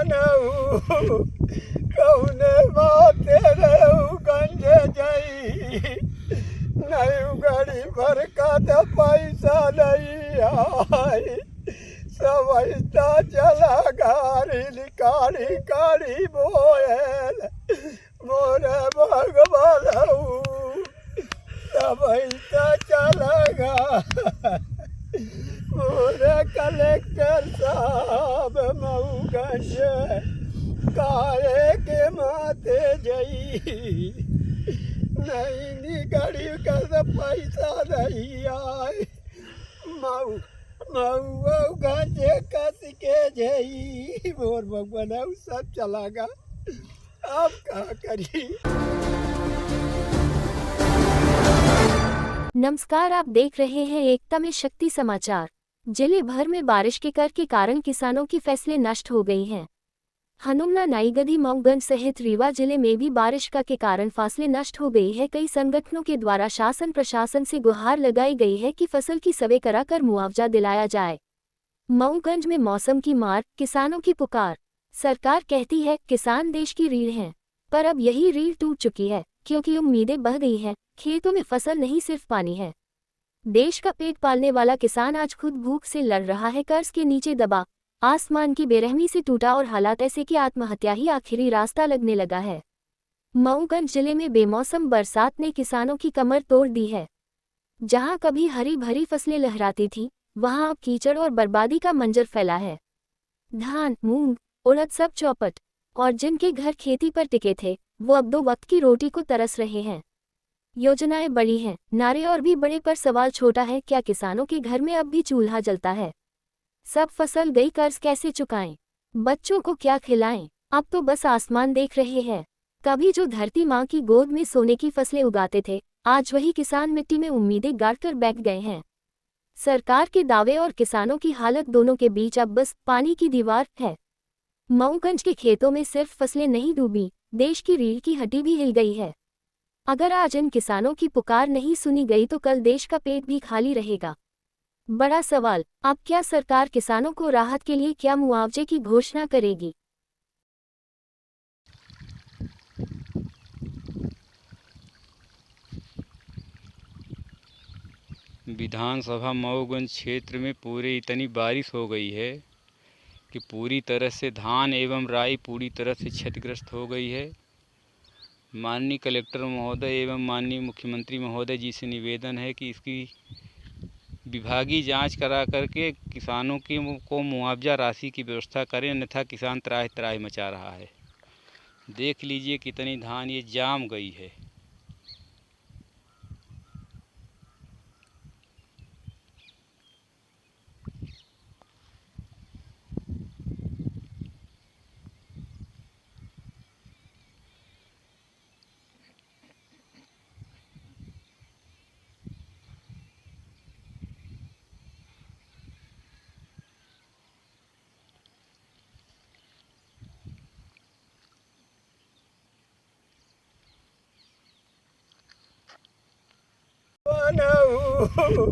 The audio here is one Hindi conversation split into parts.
बनऊ कौने बाते रहू गंजे जाई नहीं गड़ी भर का तो पैसा नहीं आई समझता चला गाड़ी काड़ी काड़ी बोयल मोरे भगवान समझता चलेगा मोरे कलेक्टर साहब मऊगंज काहे के माते जई नहीं निगड़ी कर पैसा नहीं आए मऊ मऊगंज कस के जई मोर भगवान सब चलागा अब क्या करी। नमस्कार, आप देख रहे हैं एकता में शक्ति समाचार। जिले भर में बारिश के कर के कारण किसानों की फसलें नष्ट हो गई हैं। हनुमला नाईगदी मऊगंज सहित रीवा जिले में भी बारिश का के कारण फसलें नष्ट हो गई है। कई संगठनों के द्वारा शासन प्रशासन से गुहार लगाई गई है कि फसल की सवे कराकर मुआवजा दिलाया जाए। मऊगंज में मौसम की मार, किसानों की पुकार। सरकार कहती है किसान देश की रीढ़ हैं, पर अब यही रीढ़ टूट चुकी है क्योंकि उम्मीदें बह गई हैं। खेतों में फसल नहीं सिर्फ पानी है। देश का पेट पालने वाला किसान आज खुद भूख से लड़ रहा है। कर्ज के नीचे दबा, आसमान की बेरहमी से टूटा और हालात ऐसे कि आत्महत्या ही आखिरी रास्ता लगने लगा है। मऊगंज जिले में बेमौसम बरसात ने किसानों की कमर तोड़ दी है। जहां कभी हरी भरी फसलें लहराती थीं, वहां अब कीचड़ और बर्बादी का मंजर फैला है। धान, मूंग, उड़द सब चौपट, और जिनके घर खेती पर टिके थे वो अब 2 वक्त की रोटी को तरस रहे हैं। योजनाएं बड़ी हैं, नारे और भी बड़े, पर सवाल छोटा है, क्या किसानों के घर में अब भी चूल्हा जलता है? सब फसल गई, कर्ज कैसे चुकाएं? बच्चों को क्या खिलाएं? अब तो बस आसमान देख रहे हैं। कभी जो धरती माँ की गोद में सोने की फसलें उगाते थे, आज वही किसान मिट्टी में उम्मीदें गाड़कर बैठ गए हैं। सरकार के दावे और किसानों की हालत, दोनों के बीच अब बस पानी की दीवार है। मऊगंज के खेतों में सिर्फ फसलें नहीं डूबी, देश की रीढ़ की हड्डी भी हिल गई है। अगर आज इन किसानों की पुकार नहीं सुनी गई तो कल देश का पेट भी खाली रहेगा। बड़ा सवाल, अब क्या सरकार किसानों को राहत के लिए क्या मुआवजे की घोषणा करेगी? विधानसभा मऊगंज क्षेत्र में पूरे इतनी बारिश हो गई है कि पूरी तरह से धान एवं राई पूरी तरह से क्षतिग्रस्त हो गई है। माननीय कलेक्टर महोदय एवं माननीय मुख्यमंत्री महोदय जी से निवेदन है कि इसकी विभागीय जांच करा करके किसानों की को मुआवजा राशि की व्यवस्था करें, अन्यथा किसान त्राहि त्राहि मचा रहा है। देख लीजिए कितनी धान ये जाम गई है। बनऊ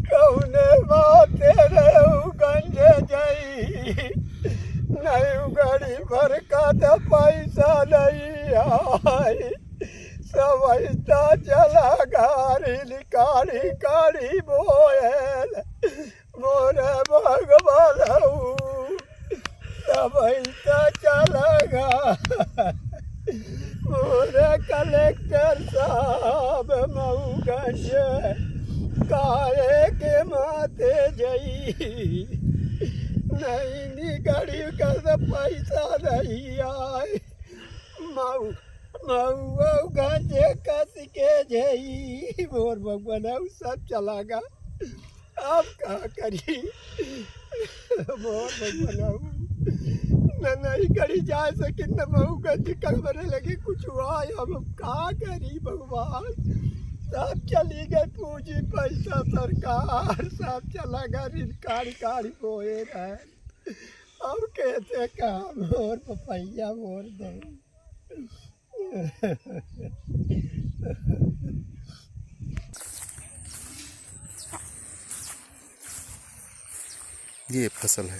कौने बाते रहू गंजे जाई नहीं गड़ी भर का तो पैसा नहीं आई समझता चला गाड़ी काड़ी काड़ी बोयल मोरे भगवान समझता चलेगा मोरे कलेक्टर साहब मऊगंज काहे के माते जई नहीं निगड़ी कर पैसा नहीं आए मऊगंज कस के जई मोर भगवान सब चलागा अब क्या करी। मोर भगवान नहीं करी जा सके न मऊगंज कमरे लगे कुछ हुआ, हम क्या करी भगवान। सब चली गए पूंजी पैसा, सरकार सब चला गया, ऋण कारी बोए रहे। अब कैसे काम और पपैया मोर दे। ये फसल है।